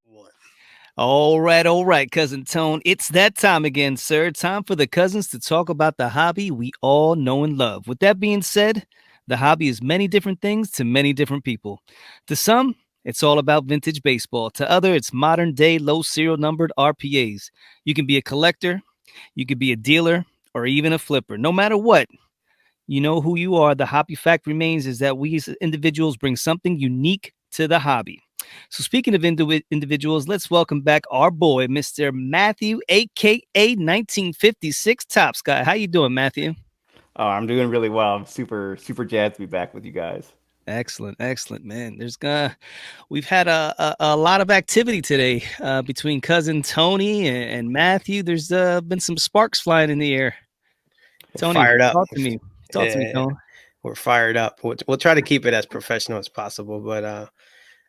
One. All right, cousin Tone. It's that time again, sir. Time for the cousins to talk about the hobby we all know and love. With that being said, the hobby is many different things to many different people. To some, it's all about vintage baseball. To other, it's modern day low serial numbered RPAs. You can be a collector, you could be a dealer, or even a flipper. No matter what, you know who you are. The happy fact remains is that we as individuals bring something unique to the hobby. So speaking of individuals, let's welcome back our boy, Mr. Matthew, aka 1956 Top Guy. How you doing, Matthew? Oh, I'm doing really well. I'm super jazzed to be back with you guys. Excellent, excellent, man. We've had a lot of activity today between cousin Tony and Matthew. There's been some sparks flying in the air. We're Tony, fired up. talk to me, Yeah, Tony. we're fired up. We'll try to keep it as professional as possible, but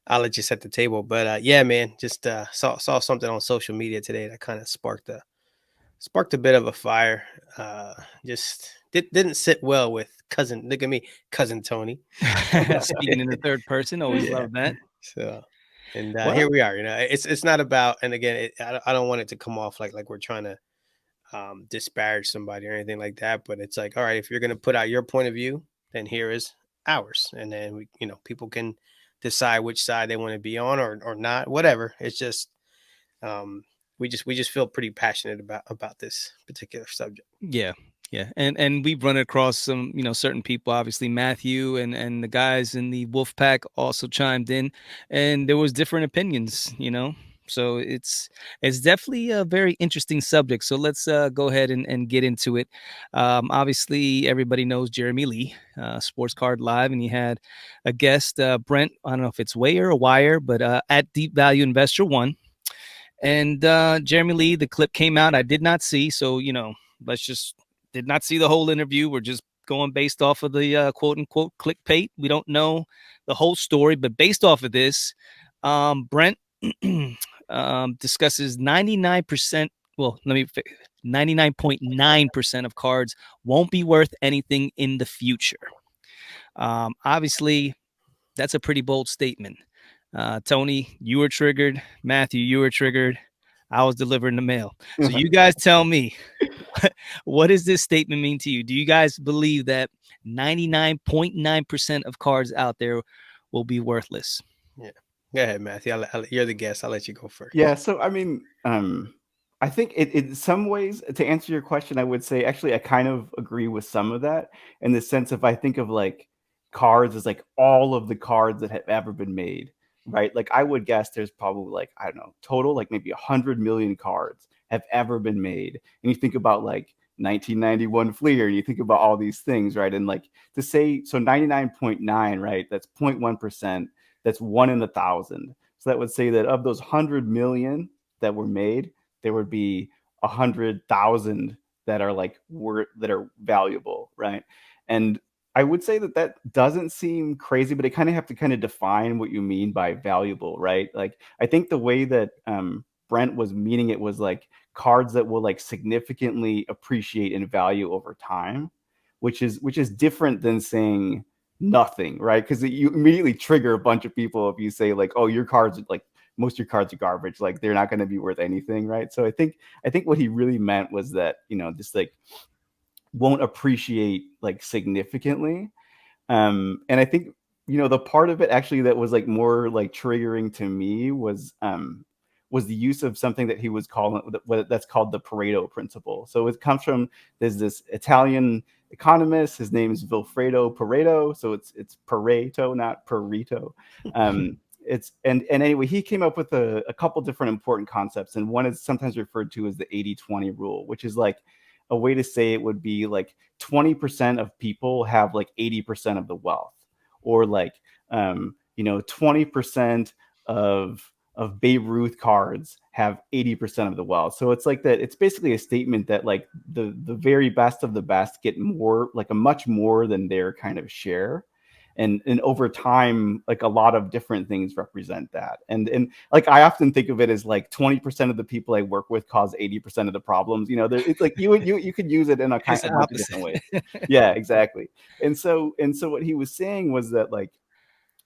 I'll let you set the table. But yeah, man, just saw something on social media today that kind of sparked a bit of a fire. Just didn't sit well with cousin. Look at me, cousin Tony. Speaking in the third person, always Yeah. love that. So, and here Well, we are. It's not about. And again, I don't want it to come off like we're trying to disparage somebody or anything like that. But it's like, all right, if you're gonna put out your point of view, then here is ours, and then people can decide which side they want to be on or not. Whatever. It's just we just feel pretty passionate about this particular subject. Yeah, yeah, and we've run across some, certain people. Obviously, Matthew and the guys in the Wolf Pack also chimed in, and there was different opinions. So it's definitely a very interesting subject. So let's go ahead and get into it. Obviously, everybody knows Jeremy Lee, Sports Card Live, and he had a guest, Brent. I don't know if it's Wayer or Wire, but at Deep Value Investor One. And Jeremy Lee, the clip came out. I did not see. So, let's just did not see the whole interview. We're just going based off of the quote unquote clickbait. We don't know the whole story, but based off of this, Brent discusses 99%. Well, 99.9% of cards won't be worth anything in the future. Obviously, that's a pretty bold statement. Tony, you were triggered. Matthew, you were triggered. I was delivering the mail. So you guys tell me, what does this statement mean to you? Do you guys believe that 99.9% of cards out there will be worthless? Yeah. Go ahead, Matthew. You're the guest. I'll let you go first. yeah. So I mean, I think in some ways, to answer your question, I would say actually I kind of agree with some of that in the sense if I think of like cards as like all of the cards that have ever been made, right? Like I would guess there's probably like I don't know total like maybe 100 million cards have ever been made, and you think about like 1991 Fleer, and you think about all these things, right? And like to say so 99.9, right? That's 0.1%. That's one in 1,000. So that would say that of those 100 million that were made, there would be 100,000 that are like that are valuable, right? And I would say that that doesn't seem crazy, but I kind of have to kind of define what you mean by valuable, right? Like I think the way that Brent was meaning it was like cards that will like significantly appreciate in value over time, which is different than saying nothing, right? Because you immediately trigger a bunch of people if you say like, oh, your cards like most of your cards are garbage, like they're not going to be worth anything, right? So I think what he really meant was that just like won't appreciate like significantly. And I think the part of it actually that was like more like triggering to me was the use of something that he was calling that's called the Pareto principle. So it comes from there's this Italian economist. His name is Vilfredo Pareto. So it's Pareto, not Pareto. It's and anyway, he came up with a couple different important concepts, and one is sometimes referred to as the 80-20 rule, which is like a way to say it would be like 20% of people have like 80% of the wealth, or like 20% of Babe Ruth cards have 80% of the wealth. So it's like that. It's basically a statement that like the very best of the best get more, like a much more than their kind of share. And over time, like a lot of different things represent that. And like I often think of it as like 20% of the people I work with cause 80% of the problems. It's like you could use it in It's a the bunch of different opposite. ways. Yeah, exactly. And so what he was saying was that like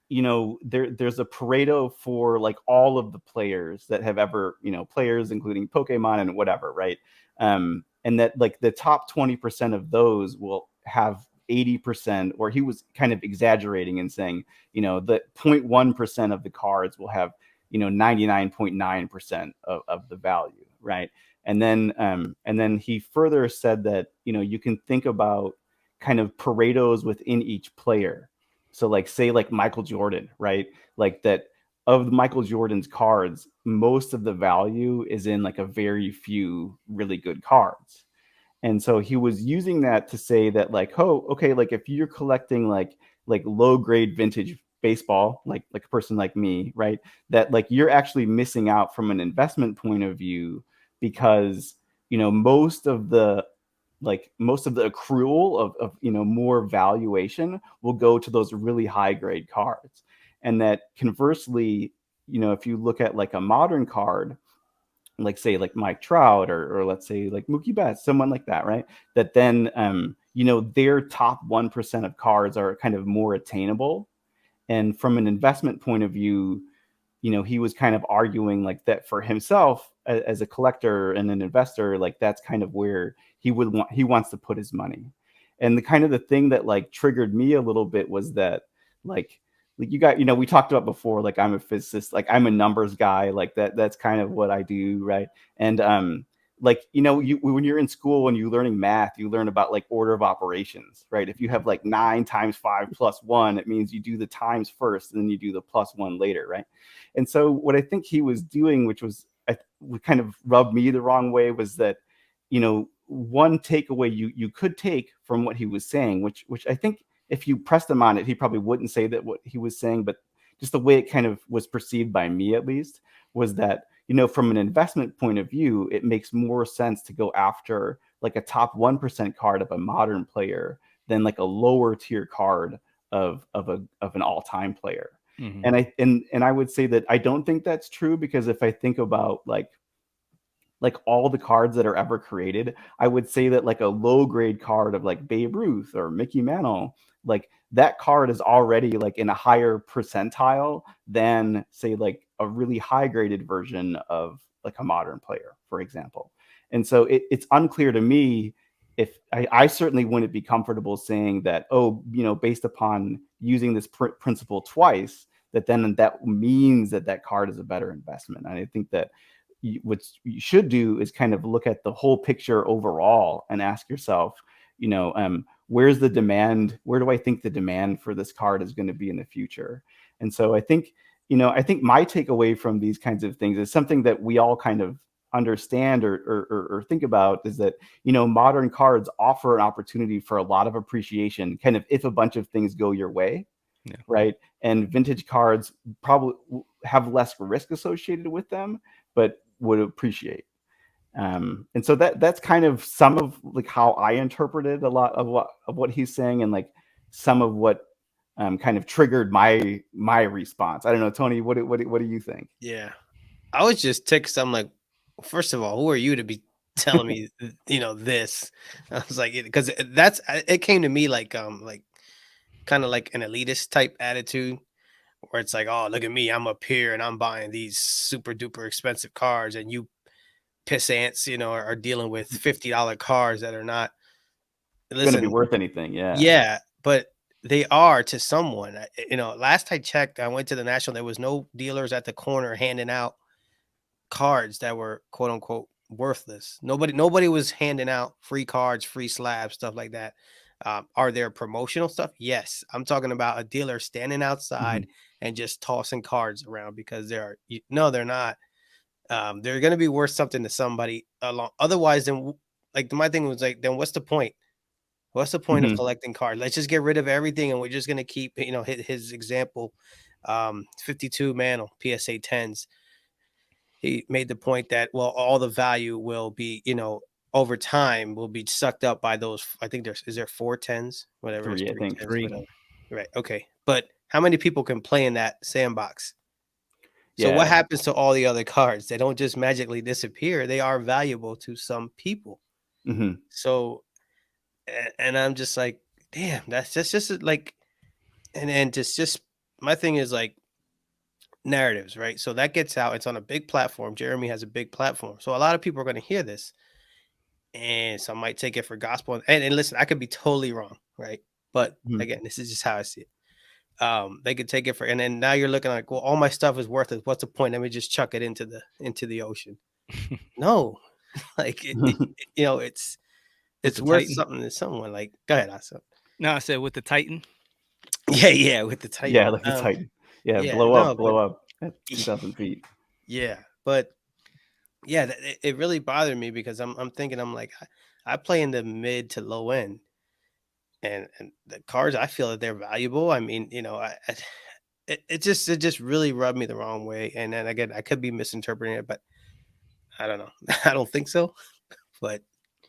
there's a Pareto for like all of the players that have ever, players including Pokemon and whatever, right? And that like the top 20% of those will have 80%, or he was kind of exaggerating and saying, the 0.1% of the cards will have, 99.9% of the value, right? And then he further said that, you can think about kind of Paretos within each player. So like say like Michael Jordan, right? Like that of Michael Jordan's cards, most of the value is in like a very few really good cards. And so he was using that to say that like, oh, okay, like if you're collecting like low grade vintage baseball, like a person like me, right? That like you're actually missing out from an investment point of view, because most of the accrual of more valuation will go to those really high grade cards. And that conversely, if you look at like a modern card, like say like Mike Trout, or let's say like Mookie Betts, someone like that, right? That then their top 1% of cards are kind of more attainable. And from an investment point of view, he was kind of arguing like that for himself as a collector and an investor, like that's kind of where he wants to put his money. And the kind of the thing that like triggered me a little bit was that like you got, we talked about before, like I'm a physicist, like I'm a numbers guy, like that's kind of what I do, right? And like you when you're in school, when you're learning math, you learn about like order of operations, right? If you have like 9 times 5 plus 1, it means you do the times first and then you do the plus 1 later, right? And so what I think he was doing, which was kind of rubbed me the wrong way, was that one takeaway you could take from what he was saying, which I think if you pressed him on it, he probably wouldn't say that what he was saying, but just the way it kind of was perceived by me, at least, was that from an investment point of view, it makes more sense to go after like a top 1% card of a modern player than like a lower tier card of an all-time player. Mhm. And I would say that I don't think that's true, because if I think about like all the cards that are ever created, I would say that like a low grade card of like Babe Ruth or Mickey Mantle, like that card is already like in a higher percentile than say like a really high graded version of like a modern player, for example. And so it's unclear to me if I certainly wouldn't be comfortable saying that, oh, based upon using this principle twice, that then that means that that card is a better investment. And I think that what you should do is kind of look at the whole picture overall and ask yourself, where's the demand? Where do I think the demand for this card is going to be in the future? And so I think my takeaway from these kinds of things is something that we all kind of understand or think about, is that modern cards offer an opportunity for a lot of appreciation, kind of if a bunch of things go your way, Yeah. right? And vintage cards probably have less risk associated with them, but would appreciate. And so that's kind of some of like how I interpreted a lot of what he's saying, and like some of what kind of triggered my response. I don't know, Tony, what do you think? Yeah. I was just ticked 'cause I'm like, first of all, who are you to be telling me, this? I was like, because it came to me like kind of like an elitist type attitude where it's like, oh, look at me, I'm up here and I'm buying these super duper expensive cars, and you pissants, are dealing with $50 cars that are not. Going to be Listen, worth anything? Yeah. yeah, but they are to someone. Last I checked, I went to the National. There was no dealers at the corner handing out cards that were quote unquote worthless. Nobody was handing out free cards, free slabs, stuff like that. Are there promotional stuff? Yes. I'm talking about a dealer standing Hmm. outside and just tossing cards around because no, they're not. They're gonna be worth something to somebody along. Otherwise, like my thing was like, then what's the point? What's the point of Hmm. collecting cards? Let's just get rid of everything and we're just gonna keep, his example, 52 Mantle PSA 10s. He made the point that, well, all the value will be, over time will be sucked up by those. I think is there 4 10s, whatever it is, 3, I three think. tens, 3. whatever. Right. Okay. But how many people can play in that sandbox? So what Yeah. happens to all the other cards? They don't just magically disappear. They are valuable to some people. Hmm. So, and I'm just like, damn, that's just like, and just my thing is like narratives, right? So that gets out. It's on a big platform. Jeremy has a big platform, so a lot of people are going to hear this, and some might take it for gospel. And listen, I could be totally wrong, right? But Mhm. again, this is just how I see it. They could take it for, and then now you're looking like, well, all my stuff is worthless. What's the point? Let me just chuck it into the ocean. No, like With it's the worth Titan. something to someone. Like, go ahead, Asa. No, I said with the Titan. Yeah, yeah, with the Yeah, Titan. like the Titan. Yeah, Yeah, no, but blow up at 2,000 feet. yeah, but yeah, it really bothered me because I'm thinking I'm like I play in the mid to low end, and the cars I feel that they're valuable. I mean, it just really rubbed me the wrong way. And then again, I could be misinterpreting it, but I don't know. I don't think so, but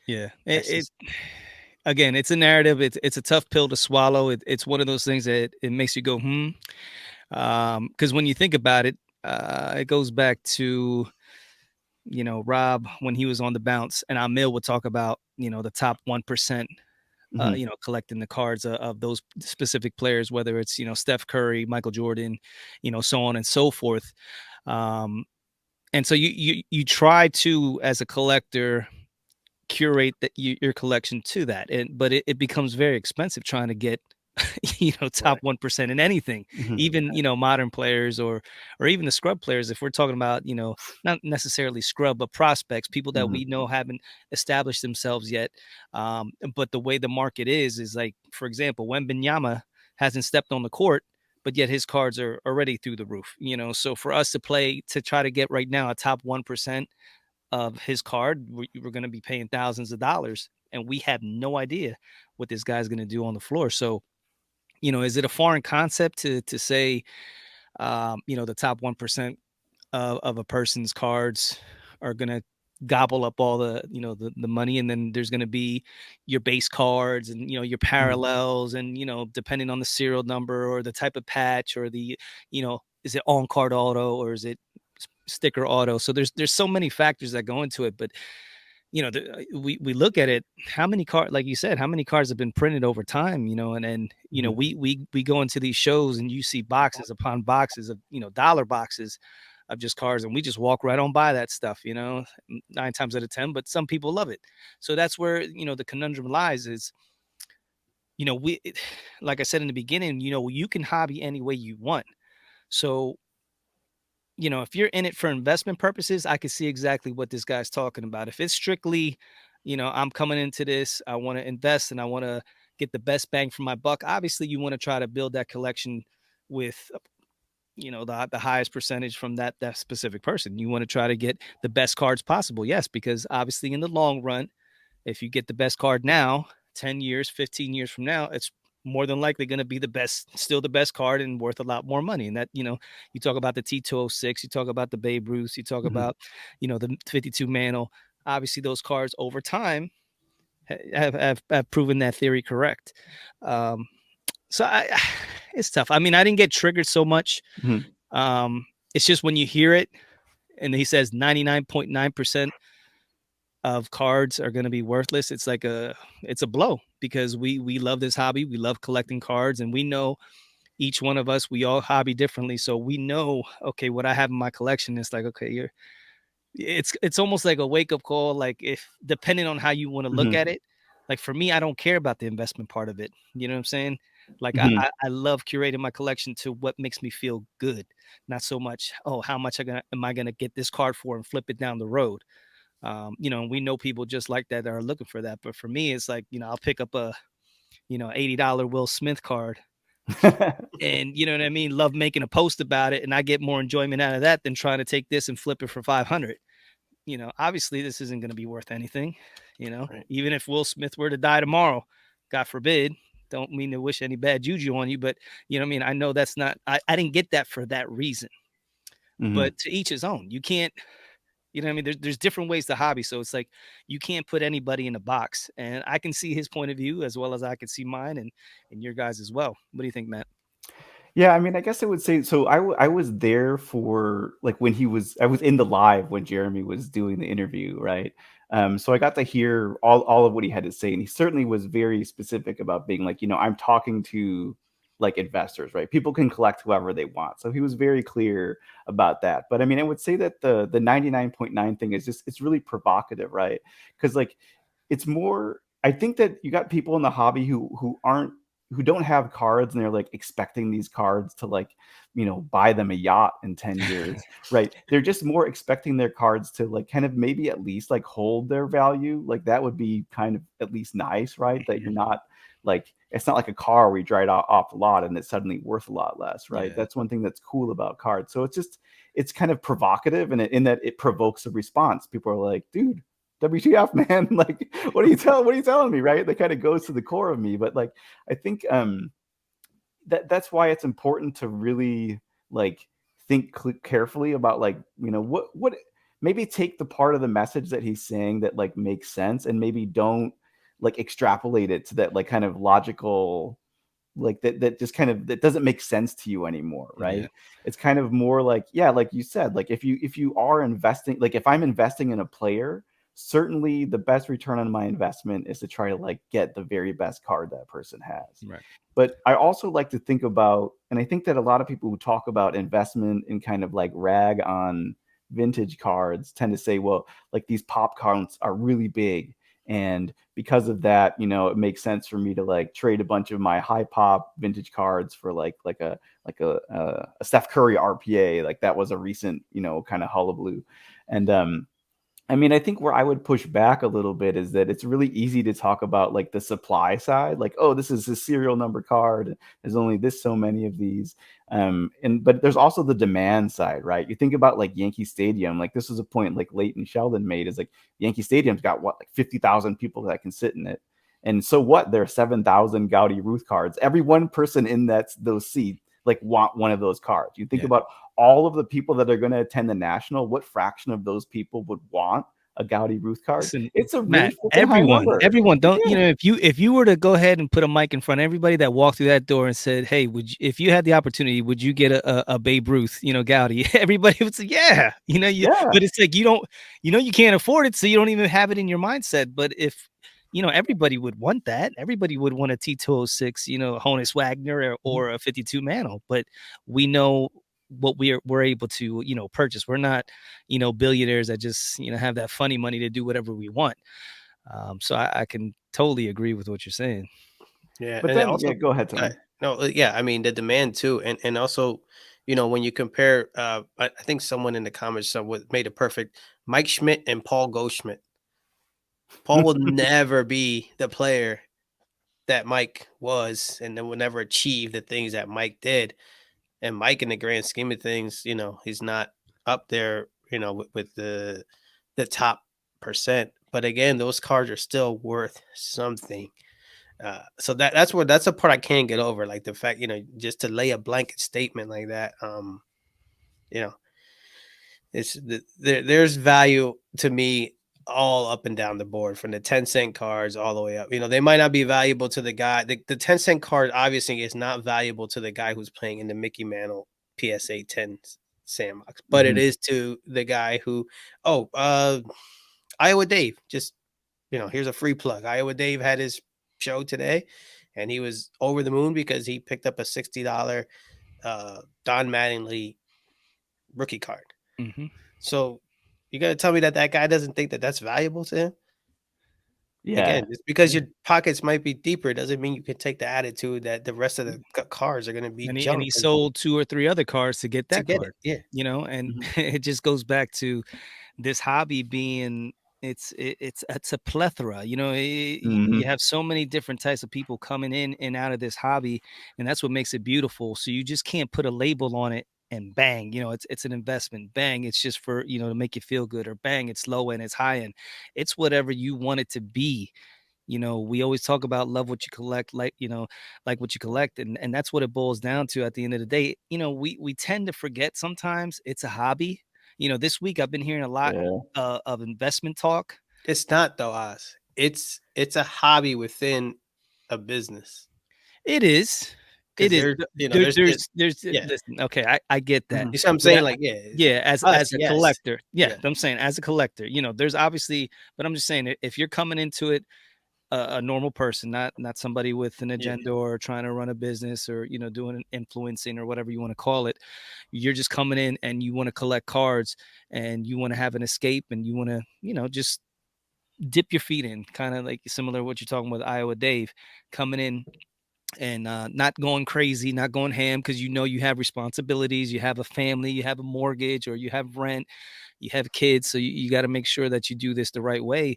Yeah, that's it just again, it's a narrative. It's a tough pill to swallow. It's one of those things that it makes you go, hmm. Because when you think about it, it goes back to Rob when he was on the bounce, and Amil would talk about the top 1%. Mhm, Collecting the cards of those specific players, whether it's Steph Curry, Michael Jordan, so on and so forth. Um, and so you try to, as a collector, curate your collection to that, but it becomes very expensive trying to get top right. 1% in anything, mhm, even modern players or even the scrub players. If we're talking about not necessarily scrub but prospects, people that mhm, we know haven't established themselves yet. But the way the market is like, for example, when Benyama hasn't stepped on the court, but yet his cards are already through the roof. So for us to try to get right now a top 1% of his card, we're going to be paying thousands of dollars, and we have no idea what this guy's going to do on the floor. So, is it a foreign concept to say, the top 1% of a person's cards are going to gobble up all the money, and then there's going to be your base cards and your mhm, parallels, and depending on the serial number or the type of patch or is it on card auto or is it sticker auto. So there's so many factors that go into it. But we look at it, how many cars, like you said, how many cars have been printed over time, and mhm, we go into these shows and you see boxes upon boxes of dollar boxes of just cars, and we just walk right on by that stuff, 9 times out of 10. But some people love it. So that's where the conundrum lies is, like I said in the beginning, you can hobby any way you want. So if you're in it for investment purposes, I can see exactly what this guy's talking about. If it's strictly, I'm coming into this, I want to invest and I want to get the best bang for my buck. Obviously, you want to try to build that collection with, the highest percentage from that specific person. You want to try to get the best cards possible. Yes, because obviously in the long run, if you get the best card now, 10 years, 15 years from now, it's more than likely going to be the best, still the best card and worth a lot more money. And that, you talk about the T206, you talk about the Babe Ruth, you talk mhm. about, the 52 Mantle. Obviously, those cards over time have proven that theory correct. Um, so it's tough. I mean, I didn't get triggered so much. Mhm. It's just when you hear it and he says 99.9% of cards are going to be worthless, it's like it's a blow, because we love this hobby, we love collecting cards, and we know each one of us, we all hobby differently, so we know, okay, what I have in my collection is like, okay, it's almost like a wake up call. Like, if depending on how you want to look Mhm, at it, like for me, I don't care about the investment part of it. You know what I'm saying? Like I, mhm, I I love curating my collection to what makes me feel good, not so much, oh, how much am I gonna get this card for and flip it down the road. We know people just like that are looking for that. But for me, it's like, I'll pick up a, $80 Will Smith card, and you know what I mean? Love making a post about it. And I get more enjoyment out of that than trying to take this and flip it for 500. Obviously this isn't going to be worth anything, Right. even if Will Smith were to die tomorrow, God forbid. Don't mean to wish any bad juju on you, but you know what I mean? I know that's not, I didn't get that for that reason, mhm. but to each his own. You can't, what I mean? There's different ways to hobby. So it's like you can't put anybody in a box. And I can see his point of view as well as I can see mine and your guys as well. What do you think, Matt? Yeah, I mean, I guess I would say so. I was there for like when I was in the live when Jeremy was doing the interview, right? So I got to hear all of what he had to say, and he certainly was very specific about being like, I'm talking to like investors, right? People can collect whoever they want. So he was very clear about that. But I mean, I would say that the 99.9 thing is just, it's really provocative, right? Because like it's more, I think that you got people in the hobby who don't have cards, and they're like expecting these cards to like, buy them a yacht in 10 years, right? They're just more expecting their cards to like kind of maybe at least like hold their value. Like that would be kind of at least nice, right? That you're not like, it's not like a car where you drive it off the lot and it's suddenly worth a lot less, right? Yeah. That's one thing that's cool about cards. So it's just, it's kind of provocative, and in that it provokes a response. People are like, dude, WTF, man? Like, what are you telling me, right? That kind of goes to the core of me. But like, I think that's why it's important to really like think carefully about like, what maybe take the part of the message that he's saying that like makes sense, and maybe don't like extrapolate it to that like kind of logical, like that just kind of, that doesn't make sense to you anymore, Yeah. right? It's kind of more like, yeah, like you said, like if you are investing, like if I'm investing in a player, certainly the best return on my investment is to try to like get the very best card that person has. Right. But I also like to think about, and I think that a lot of people who talk about investment and kind of like rag on vintage cards tend to say, well, like these pop counts are really big, and because of that, it makes sense for me to like trade a bunch of my high pop vintage cards for like a Steph Curry RPA. Like that was a recent, kind of hullabaloo. And I mean, I think where I would push back a little bit is that it's really easy to talk about like the supply side, like, oh, this is a serial number card. There's only this so many of these. But there's also the demand side, right? You think about like Yankee Stadium, like this is a point like Leighton Sheldon made, is like Yankee Stadium's got what, like 50,000 people that can sit in it. And so what? There are 7,000 Gaudi Ruth cards. Every one person in those seats like want one of those cards. You think Yeah. about all of the people that are going to attend the National, what fraction of those people would want a Gaudi Ruth card? Listen, It's a really Matt, freaking high everyone, number. everyone don't, Yeah, if you were to go ahead and put a mic in front of everybody that walked through that door and said, "Hey, if you had the opportunity, would you get a Babe Ruth, Gaudi?" Everybody would say, "Yeah." yeah. But it's like you can't afford it, so you don't even have it in your mindset. But if everybody would want that. Everybody would want a T206, Honus Wagner Mhm. or a 52 Mantle. But we know what we're able to, purchase. We're not, billionaires that just, have that funny money to do whatever we want. So I can totally agree with what you're saying. Yeah, But and it then, yeah, also go ahead, uh, Tony. no, yeah, I mean the demand too, and also, when you compare, I think someone in the comments made a perfect Mike Schmidt and Paul Goldschmidt. Paul will never be the player that Mike was, and then will never achieve the things that Mike did. And Mike, in the grand scheme of things, he's not up there, with the top percent. But again, those cards are still worth something. So that's a part I can't get over, like the fact, just to lay a blanket statement like that. You know, there's value to me all up and down the board, from the 10-cent cards all the way up. They might not be valuable to the guy. The 10-cent card obviously is not valuable to the guy who's playing in the Mickey Mantle PSA 10 sandbox, but it Mhm. is to the guy who, oh, Iowa Dave, just here's a free plug. Iowa Dave had his show today, and he was over the moon because he picked up a $60 Don Mattingly rookie card. Hmm. So you got to tell me that that guy doesn't think that that's valuable to him. Yeah. Again, just because your pockets might be deeper doesn't mean you can take the attitude that the rest of the cards are going to be And he junk sold 2 or 3 other cards to get to that get it. card, Yeah. and Mhm. it just goes back to this hobby being it's a plethora. You Mhm. have so many different types of people coming in and out of this hobby, and that's what makes it beautiful. So you just can't put a label on it and bang, it's an investment. Bang, it's just for, to make you feel good, or bang, it's low end, it's high end. It's whatever you want it to be. We always talk about love what you collect, like what you collect, and that's what it boils down to at the end of the day. We tend to forget sometimes it's a hobby. This week I've been hearing a lot Yeah. of investment talk. It's not though, Oz. It's a hobby within a business, It is. It because is. yeah. Listen, okay, I get that. Mhm. You see what I'm But saying? Like, yeah, it's like yeah, as us, a yes. collector. Yeah, Yeah. I'm saying as a collector, there's obviously, but I'm just saying, if you're coming into it a normal person, not somebody with an Yeah. agenda or trying to run a business or doing an influencing or whatever you want to call it. You're just coming in and you want to collect cards and you want to have an escape and you want to just dip your feet in, kind of like similar to what you're talking with Iowa Dave, coming in and not going crazy, not going ham, because you have responsibilities, you have a family, you have a mortgage, or you have rent, you have kids, so you got to make sure that you do this the right way.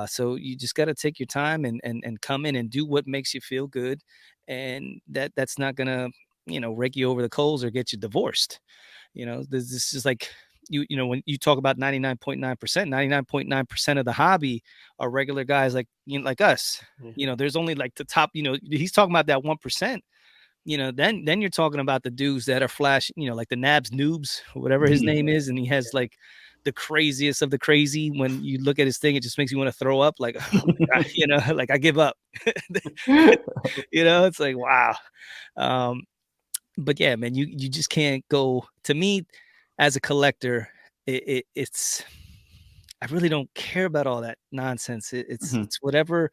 So you just got to take your time and come in and do what makes you feel good, and that's not gonna rake you over the coals or get you divorced. This is like when you talk about 99.9%, 99.9% of the hobby are regular guys like like us. Yeah. There's only like the top, he's talking about that 1%. Then you're talking about the dudes that are flash, like the Nabs Noobs, or whatever his Mhm. name is, and he has like the craziest of the crazy. When you look at his thing, it just makes you want to throw up. Like, oh my God, like I give up. It's like wow. Um, but yeah, man, you just can't go. To me, as a collector, it's I really don't care about all that nonsense. Mhm. It's whatever.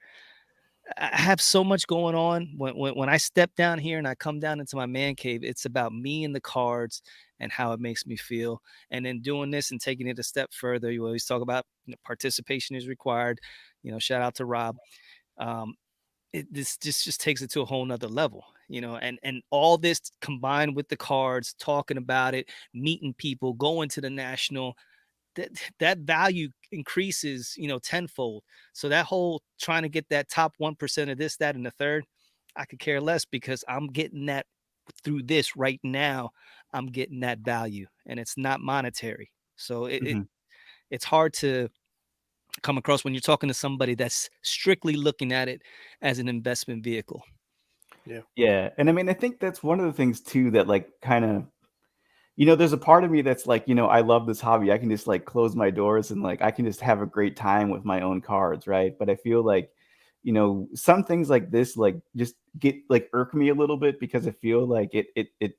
I have so much going on. When I step down here and I come down into my man cave, it's about me and the cards and how it makes me feel. And then doing this and taking it a step further, you always talk about participation is required. Shout out to Rob. Um, this just takes it to a whole nother level, and all this combined with the cards, talking about it, meeting people, going to the national, that value increases, tenfold. So that whole trying to get that top 1% of this, that, and the third, I could care less, because I'm getting that through this right now. I'm getting that value, and it's not monetary. So Mhm. it's hard to come across when you're talking to somebody that's strictly looking at it as an investment vehicle. Yeah. Yeah, and I mean, I think that's one of the things too that, like, kinda there's a part of me that's like, I love this hobby. I can just like close my doors and like I can just have a great time with my own cards, right? But I feel like, some things like this like just get like irk me a little bit because I feel like it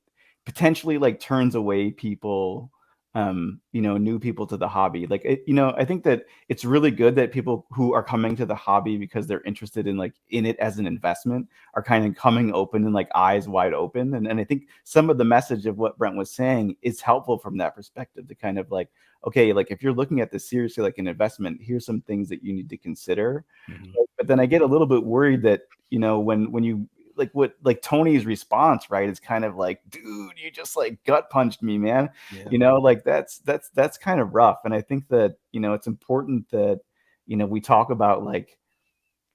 potentially like turns away people, new people to the hobby. Like I think that it's really good that people who are coming to the hobby because they're interested in like in it as an investment are kind of coming open and like eyes wide open. And I think some of the message of what Brent was saying is helpful from that perspective to kind of like, okay, like if you're looking at this seriously like an investment, here's some things that you need to consider. Mhm. But then I get a little bit worried that, when you like what like Tony's response, right? It's kind of like, dude, you just like gut punched me, man. Yeah. Like that's kind of rough. And I think that, it's important that, we talk about like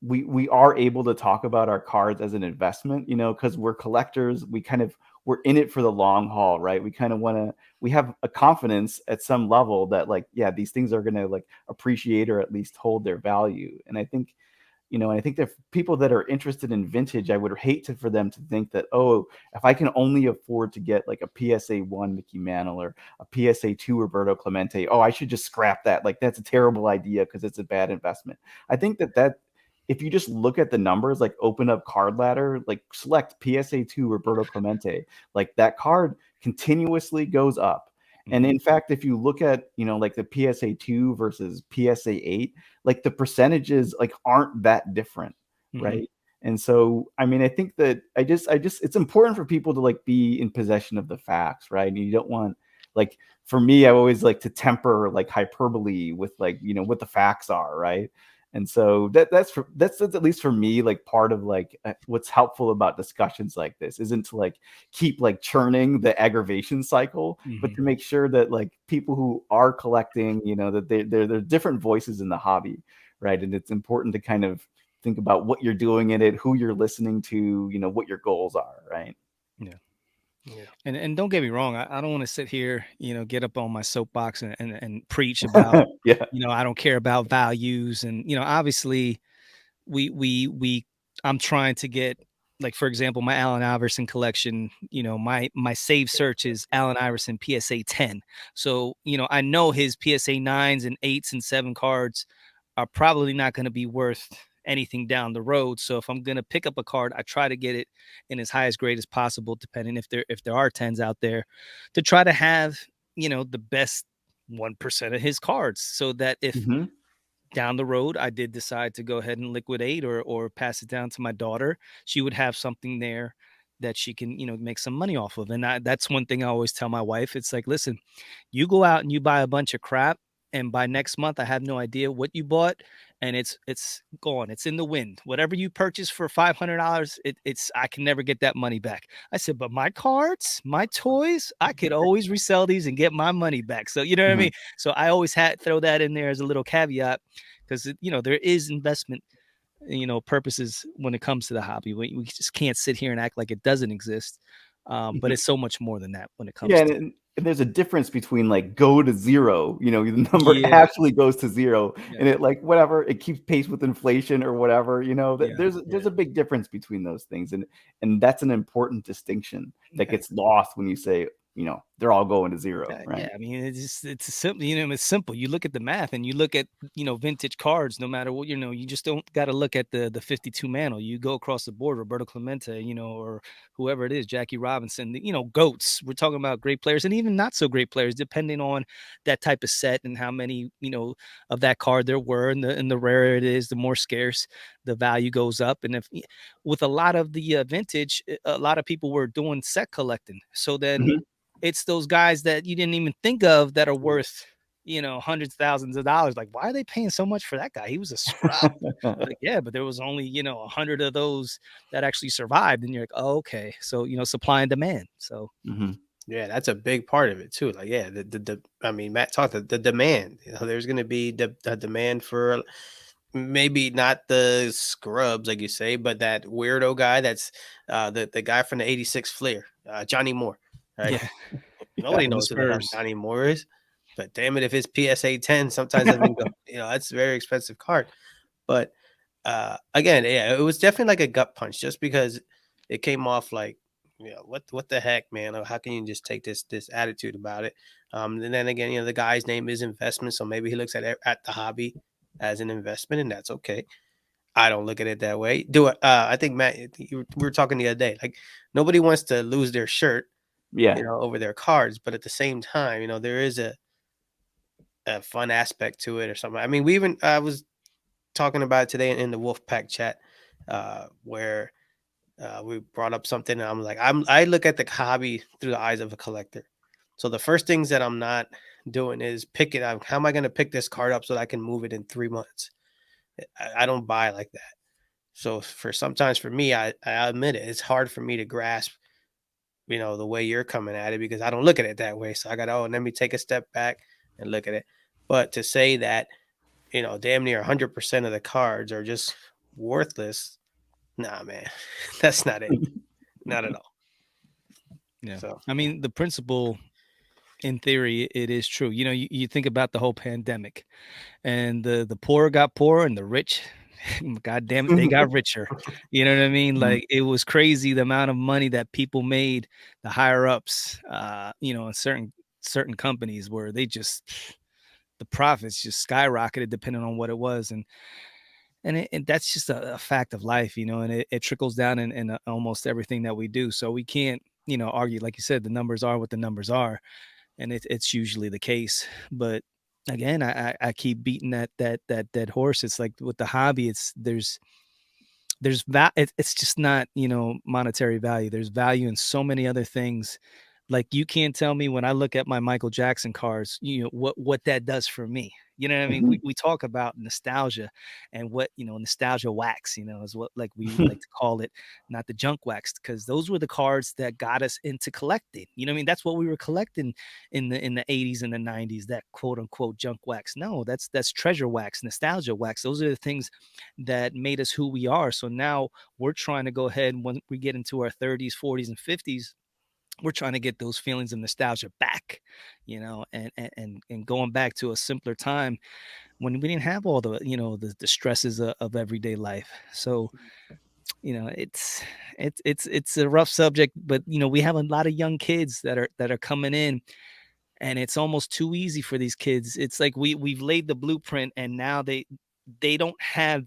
we are able to talk about our cards as an investment, because we're collectors. We're in it for the long haul, right? We kind of want to we have a confidence at some level that like, yeah, these things are going to like appreciate or at least hold their value. And I think that people that are interested in vintage, I would hate for them to think that, oh, if I can only afford to get like a PSA 1 Mickey Mantle or a PSA 2 Roberto Clemente, oh, I should just scrap that. Like that's a terrible idea because it's a bad investment. I think that if you just look at the numbers, like open up card ladder, like select PSA 2 Roberto Clemente, like that card continuously goes up. And Mhm. in fact, if you look at, like the PSA 2 versus PSA 8, like the percentages like aren't that different, Mhm. right? And so, I mean, I think that I just it's important for people to like be in possession of the facts, right? And you don't want like for me, I always like to temper like hyperbole with like, what the facts are, right? And so that's at least for me like part of like what's helpful about discussions like this isn't to like keep like churning the aggravation cycle, but Mhm. to make sure that like people who are collecting, that they're different voices in the hobby, right? And it's important to kind of think about what you're doing in it, who you're listening to, what your goals are, right? Yeah. Yeah. And don't get me wrong, I don't want to sit here, get up on my soapbox and preach about, Yeah. I don't care about values. And, obviously we I'm trying to get, like, for example, my Allen Iverson collection, my save search is Allen Iverson PSA 10. So, I know his PSA 9s and 8s and 7 cards are probably not going to be worth anything down the road. So if I'm going to pick up a card, I try to get it in as highest grade as possible, depending if there are 10s out there, to try to have, the best 1% of his cards, so that if Hmm. down the road, I did decide to go ahead and liquidate or pass it down to my daughter. She would have something there that she can, make some money off of. And that's one thing I always tell my wife. It's like, listen, you go out and you buy a bunch of crap, and by next month I have no idea what you bought, and it's gone. It's in the wind. Whatever you purchased for $500, it's I can never get that money back. I said, but my cards, my toys, I could always resell these and get my money back. So you know what I mean? Mhm. So I always had throw that in there as a little caveat, because there is investment, purposes when it comes to the hobby. We just can't sit here and act like it doesn't exist. But Mhm. it's so much more than that when it Yeah, comes to. and there's a difference between, like, go to 0, the number Yeah, actually goes to 0, yeah, and it, like, whatever, it keeps pace with inflation or whatever, yeah, there's Yeah. a big difference between those things, and that's an important distinction that yeah. gets lost when you say, "They're all going to 0," Yeah, right? I mean, it's a simple, it's simple. You look at the math and you look at, vintage cards, no matter what, you just don't got to look at the 52 mantle. You go across the board, Roberto Clemente, or whoever it is, Jackie Robinson, goats. We're talking about great players and even not so great players, depending on that type of set and how many, of that card there were, and the rarer it is, the more scarce the value goes up. And if with a lot of the vintage, a lot of people were doing set collecting. So then Mhm. it's those guys that you didn't even think of that are worth, hundreds of thousands of dollars. Like, why are they paying so much for that guy? He was a scrub. Like, yeah, but there was only, 100 of those that actually survived. And you're like, oh, okay. So, supply and demand. So, Mhm. Yeah, that's a big part of it too. Like, yeah, the I mean, Matt talked the demand. There's going to be the demand for maybe not the scrubs like you say, but that weirdo guy that's the guy from the '86 Fleer, Johnny Moore. Right? yeah, Yeah. Nobody from the knows who the hell Spurs. Johnny Moore is, but damn it, if his PSA 10 sometimes doesn't go, that's a very expensive card. But again, yeah, it was definitely like a gut punch just because it came off like, what the heck, man? Or how can you just take this attitude about it? And then again, the guy's name is investment, so maybe he looks at the hobby as an investment, and that's okay. I don't look at it that way. Do it. I think Matt, we were talking the other day. Like nobody wants to lose their shirt, Yeah. over their cards, but at the same time, there is a fun aspect to it or something. I mean, we even I was talking about it today in the Wolfpack chat, where we brought up something, and I'm like, I look at the hobby through the eyes of a collector. So the first things that I'm not doing is pick it up. How am I going to pick this card up so that I can move it in 3 months? I don't buy like that. So sometimes for me, I admit it, it's hard for me to grasp, the way you're coming at it because I don't look at it that way. So I got, oh, let me take a step back and look at it. But to say that, damn near 100% of the cards are just worthless, nah, man, that's not it. Not at all. Yeah. So I mean, the principle in theory, it is true. You think about the whole pandemic, and the poor got poorer and the rich, god damn it, they got richer. You know what I mean? Mhm. Like, it was crazy the amount of money that people made, the higher ups, in certain companies where they just the profits just skyrocketed depending on what it was. And that's just a fact of life, and it trickles down in almost everything that we do. So we can't, argue. Like you said, the numbers are what the numbers are, and it's usually the case. But again, I keep beating that dead horse. It's like with the hobby, it's just not, monetary value. There's value in so many other things. Like, you can't tell me when I look at my Michael Jackson cards, what that does for me. You know what I mean? We Mhm. we talk about nostalgia, and what, nostalgia wax, is what, like, we like to call it, not the junk wax, because those were the cards that got us into collecting. You know what I mean? That's what we were collecting in the 80s and the 90s, that quote unquote junk wax. No, that's treasure wax, nostalgia wax. Those are the things that made us who we are. So now we're trying to go ahead, when we get into our 30s, 40s, and 50s, we're trying to get those feelings of nostalgia back, and going back to a simpler time when we didn't have all the, the stresses of everyday life. So, it's a rough subject, but we have a lot of young kids that are coming in, and it's almost too easy for these kids. It's like we've laid the blueprint, and now they don't have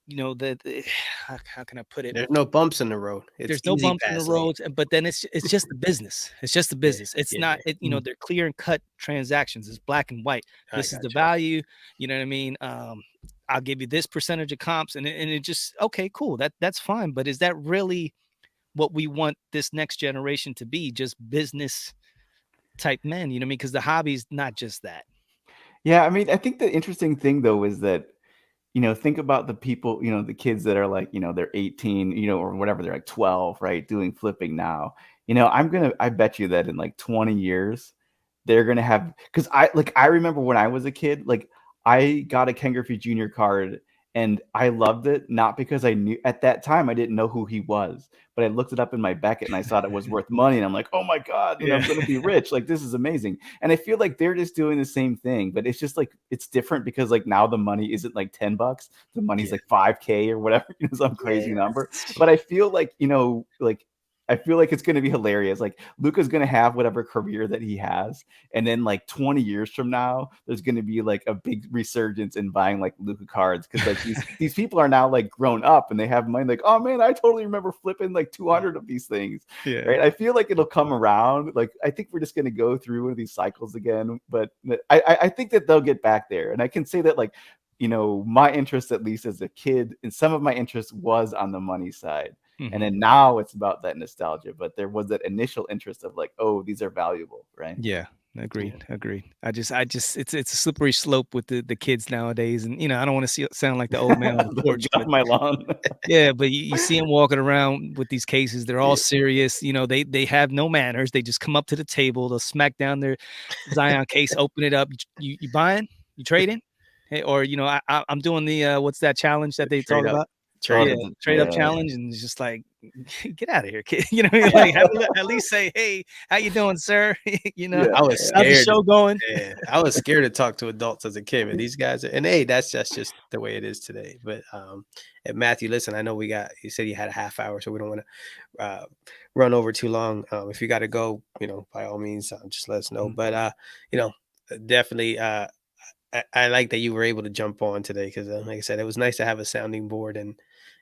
the how can I put it? There's no bumps in the road. It's There's no easy bumps in the pass lane. roads, but then it's just the business. It's just the Yeah, business. It's yeah, not yeah. it, Mm. they're clear and cut transactions. It's black and white. I This is got the you. value, you know what I mean? I'll give you this percentage of comps and it just okay, cool. That's fine, but is that really what we want this next generation to be? Just business type men, you know what I mean? Because the hobby's not just that. Yeah, I mean, I think the interesting thing though is that, think about the people, the kids that are like, they're 18, or whatever, they're like 12, right, doing flipping now. I bet you that in like 20 years, they're gonna have, because I remember when I was a kid, like I got a Ken Griffey Jr. card and I loved it, not because I knew at that time I didn't know who he was, but I looked it up in my Beckett and I thought it was worth money, and I'm like, oh my God, Yeah. I'm gonna be rich. Like this is amazing. And I feel like they're just doing the same thing, but it's just like it's different because like now the money isn't like $10, the money's Yeah, like 5K or whatever, some yeah. crazy number. But I feel like, like I feel like it's going to be hilarious. Like Luca's going to have whatever career that he has, and then like 20 years from now, there's going to be like a big resurgence in buying like Luca cards because like these people are now like grown up and they have money. Like, oh man, I totally remember flipping like 200 of these things. Yeah. Right? I feel like it'll come around. Like I think we're just going to go through one of these cycles again, but I think that they'll get back there, and I can say that like. My interest, at least as a kid, and some of my interest was on the money side. And Mhm. then now it's about that nostalgia, but there was that initial interest of like, oh, these are valuable, right? Yeah, Yeah. agreed. I just it's a slippery slope with the kids nowadays, and I don't want to sound like the old man on the porch, Get off but my lawn. yeah, but you see them walking around with these cases. They're all Yeah. serious. They have no manners. They just come up to the table. They'll smack down their Zion case, open it up. You buying? You trading? Hey, or I'm doing the what's that challenge that they Trade talk up, about? Oh, trade Yeah, up. trade up yeah. challenge, and it's just like, get out of here, kid. You know what I mean? Yeah, Like, at least say, hey, how you doing, sir? I was How's the scared. show going? Yeah, I was scared to talk to adults as a kid, but these guys are, and hey, that's just the way it is today. But and Matthew, listen, I know you said you had a half hour, so we don't want to run over too long. If you got to go, by all means, just let us know. Mhm. But you know, definitely, I like that you were able to jump on today because, like I said, it was nice to have a sounding board and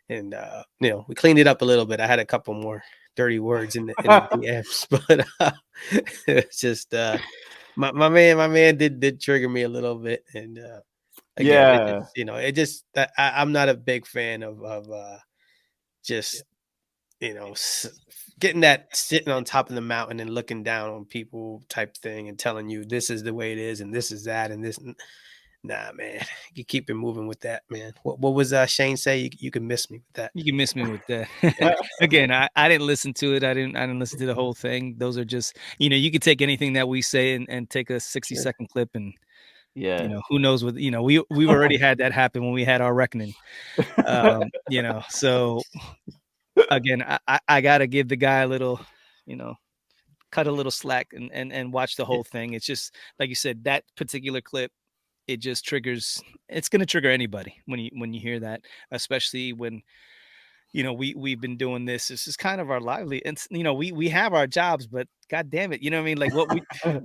we cleaned it up a little bit. I had a couple more dirty words in the DMs, but it's just my man did trigger me a little bit, and again, it Yeah. just I'm not a big fan of just getting that sitting on top of the mountain and looking down on people type thing and telling you this is the way it is and this is that and this. Nah, man, you keep it moving with that, man. What was Shane say? You can miss me with that. You can miss me with that. Yeah, Again, I didn't listen to it. I didn't listen to the whole thing. Those are just, you could take anything that we say and take a 60 sure. second clip and Yeah. who knows what, we've already had that happen when we had our reckoning. So again, I gotta give the guy a little, you know, cut a little slack and watch the Yeah, whole thing. It's just like you said, that particular clip, it just triggers. It's gonna trigger anybody when you hear that, especially when we've been doing this. This is kind of our lively, and we have our jobs, but god damn it, you know what I mean? Like what we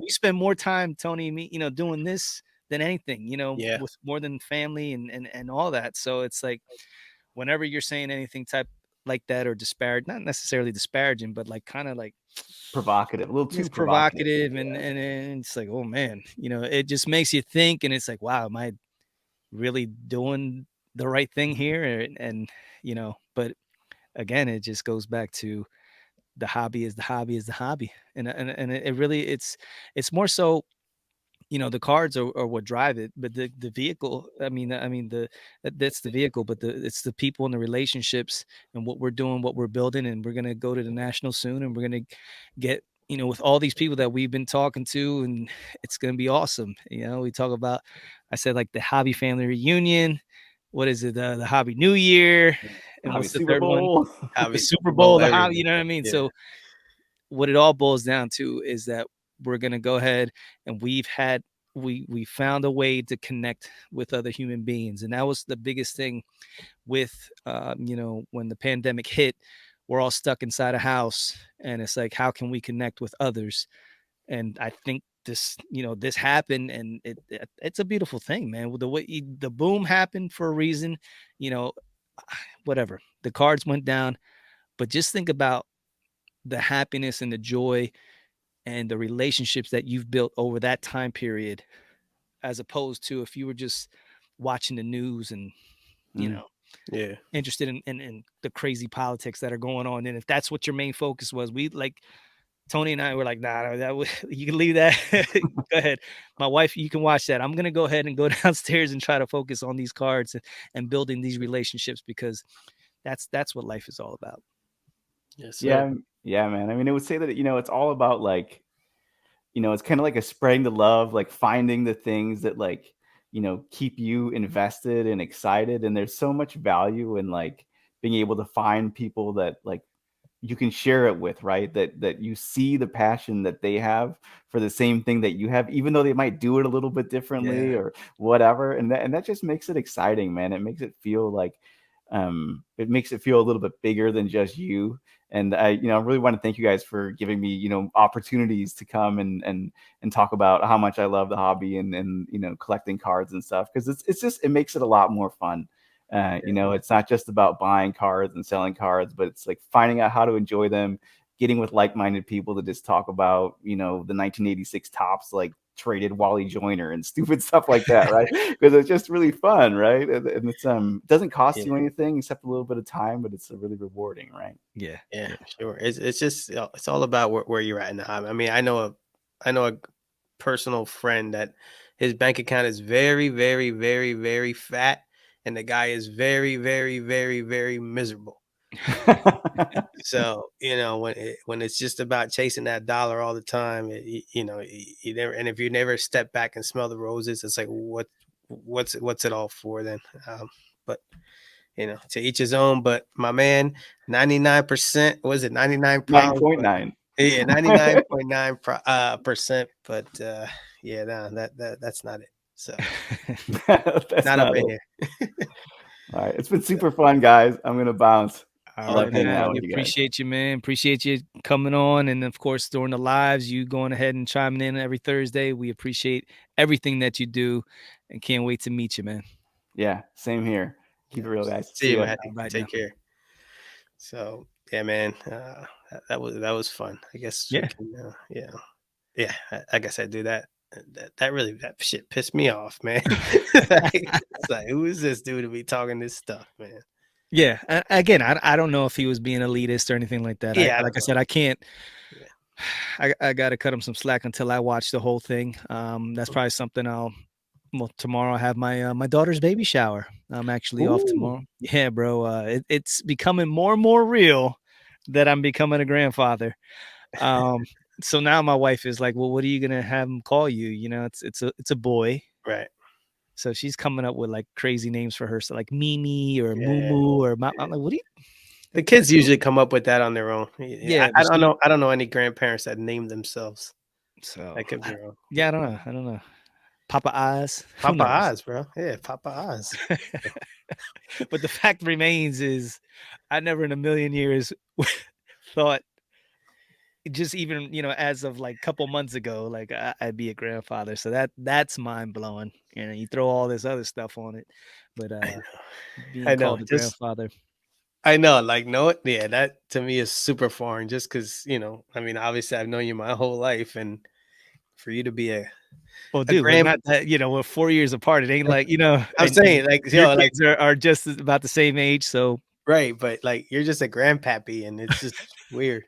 spend more time, Tony and me, doing this than anything, yeah, with more than family and all that. So it's like whenever you're saying anything type like that or disparage, not necessarily disparaging, but like kind of like Provocative. A little too it's provocative. provocative and, Yeah. and it's like, oh man, it just makes you think, and it's like, wow, am I really doing the right thing here? And but again, it just goes back to the hobby is the hobby is the hobby, and it really it's more so the cards are what drive it, but the vehicle, I mean that's the vehicle, but it's the people and the relationships and what we're doing, what we're building, and we're gonna go to the national soon, and we're gonna get with all these people that we've been talking to, and it's gonna be awesome. We talk about, I said like the hobby family reunion. What is it? The hobby New Year, and Hobby what's the Super third one? Bowl. The hobby Super Super Bowl, Bowl, the hobby. You everything. know what I mean? Yeah, So what it all boils down to is that we're going to go ahead and we found a way to connect with other human beings, and that was the biggest thing with when the pandemic hit. We're all stuck inside a house, and it's like, how can we connect with others? And I think this happened, and it's a beautiful thing, man. The way the boom happened for a reason, you know whatever. The cards went down, but just think about the happiness and the joy and the relationships that you've built over that time period, as opposed to if you were just watching the news and, you Mm. know, Yeah. interested in the crazy politics that are going on. And if that's what your main focus was, we like Tony and I were like, nah, that you can leave that. Go ahead. My wife, you can watch that. I'm gonna go ahead and go downstairs and try to focus on these cards and building these relationships, because that's what life is all about. Yes, sir. Yeah, yeah, man. I mean, I would say that, it's all about like, it's kind of like a spreading the love, like finding the things that like, keep you invested and excited. And there's so much value in like being able to find people that like you can share it with, right? That you see the passion that they have for the same thing that you have, even though they might do it a little bit Yeah. differently or whatever. And that just makes it exciting, man. It makes it feel like it makes it feel a little bit bigger than just you. And I really want to thank you guys for giving me, opportunities to come and talk about how much I love the hobby and collecting cards and stuff, because it makes it a lot more fun. It's not just about buying cards and selling cards, but it's like finding out how to enjoy them, getting with like-minded people to just talk about, the 1986 tops, like traded Wally Joyner and stupid stuff like that, right? Because it's just really fun, right? And it's doesn't cost Yeah. you anything except a little bit of time, but it's really rewarding, right? Yeah. Yeah, Yeah. sure. It's just it's all about where you're at in the hobby. I mean, I know a personal friend that his bank account is very, very, very, very fat, and the guy is very, very, very, very miserable. So when it's just about chasing that dollar all the time, you never. And if you never step back and smell the roses, it's like what's it all for then? But to each his own. But my man, 99%, was it 99 problems? But 9.9. yeah, 99.9 percent. But yeah, no, that's not it. So That's not up not in it. here. All right. It's been super fun, guys. I'm gonna bounce. I All love right, hanging man. out We with you guys. appreciate you, man. Appreciate you coming on. And of course, during the lives, you going ahead and chiming in every Thursday. We appreciate everything that you do and can't wait to meet you, man. Yeah, same here. Keep Yeah. it real, guys. See See you, ya. All Matty. right now. Take care. So yeah, man, that was fun. I guess we Yeah. can, yeah. I guess I do that. That shit pissed me off, man. It's like, who is this dude to be talking this stuff, man? Yeah. Again, I don't know if he was being elitist or anything like that. Yeah, I Like don't I know. said, I can't. Yeah. I got to cut him some slack until I watch the whole thing. That's probably something I'll. Well, tomorrow I have my daughter's baby shower. I'm actually off Ooh, tomorrow. Yeah, bro. It's becoming more and more real that I'm becoming a grandfather. Um, so now my wife is like, "Well, what are you gonna have him call you?" It's a boy. right. So she's coming up with like crazy names for her, so like Mimi or Yeah, yeah, Moo or yeah. I'm like, "What do you?" The That's kids a little, usually come up with that on their own. Yeah, yeah, I but don't she. know. I don't know any grandparents that name themselves. So I could be wrong. yeah, I don't know. I don't know. Papa Eyes. Who Papa knows? Oz, bro. Yeah, Papa Oz. But the fact remains is I never in a million years thought, just even, as of like couple months ago, like I'd be a grandfather. So that's mind blowing. You throw all this other stuff on it, but I know. being I know. called a Just grandfather. I know. Like, no, yeah. That to me is super foreign. Just because I mean, obviously, I've known you my whole life, and for you to be Well, a dude, we're grand, not that, we're 4 years apart. It ain't like, I'm and saying like your like kids are just about the same age. So right, but like you're just a grandpappy, and it's just weird.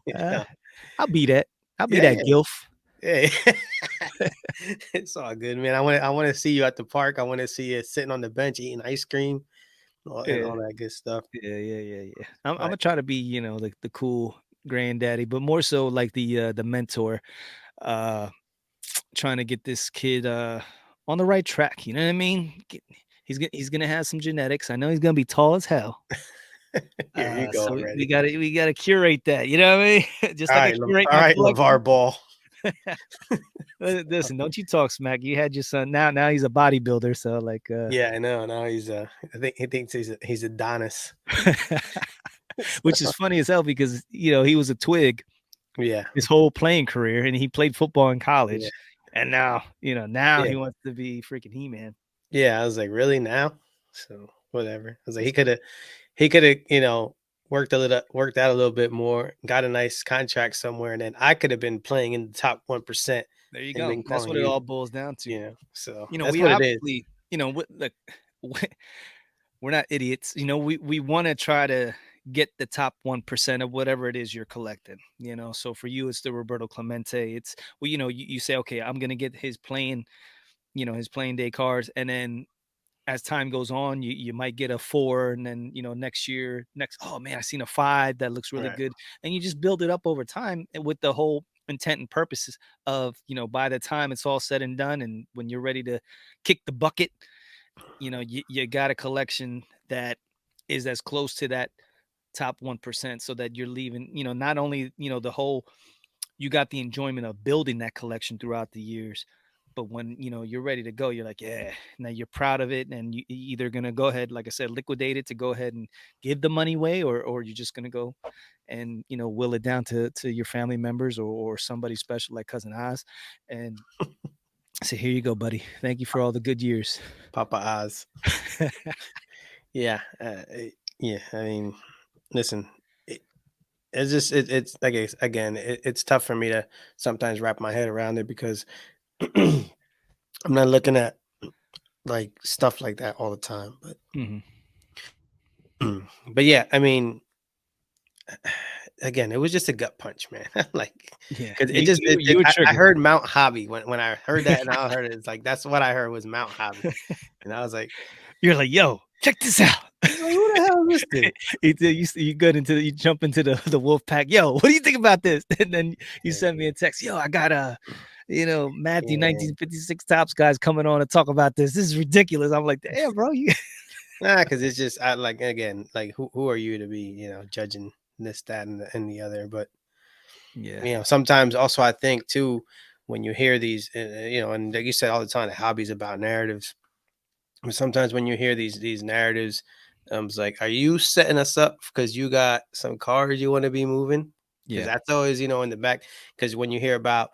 You uh, know? I'll be that. I'll be Yeah, that gilf. yeah. It's all good, man. I want to see you at the park. I want to see you sitting on the bench eating ice cream and Yeah. all that good stuff. Yeah. I'm But gonna try to be, the cool granddaddy, but more so like the mentor, uh, trying to get this kid on the right track. You know what I mean? He's gonna have some genetics. I know he's gonna be tall as hell. here you go So we already. gotta curate that. You know what I mean? Just All like I right, curate all my right, collection. LeVar Ball. Listen, don't you talk smack. You had your son. Now he's a bodybuilder. So like, Yeah, I know. Now he's I think he thinks he's Adonis. which is funny as hell because he was a twig Yeah, his whole playing career, and he played football in yeah, college, and now he yeah, wants to be freaking He-Man. yeah. I was like, really now? So whatever. I was like, It's he could have, worked out a little bit more, got a nice contract somewhere, and then I could have been playing in the top 1% there you and go. been That's calling what it you, all boils down to. So that's We what it is. obviously, look, we're not idiots. We want to try to get the top 1% of whatever it is you're collecting. So for you, it's the Roberto Clemente. It's well, you say, okay, I'm gonna get his playing day cards, and then as time goes on, you might get a 4, and then next year, oh man, I seen a 5 that looks really Right. good, and you just build it up over time, and with the whole intent and purposes of by the time it's all said and done, and when you're ready to kick the bucket, you got a collection that is as close to that top 1%, so that you're leaving, not only the whole, you got the enjoyment of building that collection throughout the years, but when you're ready to go, you're like, yeah, now you're proud of it, and you either gonna go ahead, like I said, liquidate it to go ahead and give the money away, or you're just gonna go and will it down to your family members, or somebody special like cousin Oz, and say, here you go, buddy, thank you for all the good years. Papa Oz. Yeah. Yeah. I mean, listen, it, it's like again, it's tough for me to sometimes wrap my head around it because I'm not looking at like stuff like that all the time. But Mhm. but yeah, I mean, again, it was just a gut punch, man. Like, Yeah, because it you just you you were I triggered. heard Mount Hobby when I heard that, and I heard it, it's like that's what I heard was Mount Hobby, and I was like, You're like, yo, check this out. "Who the hell is this dude?" You go into you jump into the wolf pack. Yo, what do you think about this? And then you Yeah, send me a text. Yo, I got a, Matthew yeah. 1956 tops guys coming on to talk about this. This is ridiculous. I'm like, damn, bro. You Nah, because it's just I like again, like who are you to be, judging this, that, and the other? But Yeah, sometimes also I think too when you hear these, and like you said all the time, the hobby's about narratives. But sometimes when you hear these narratives, it's like, are you setting us up because you got some cars you want to be moving? Because yeah, that's always in the back. Because when you hear about,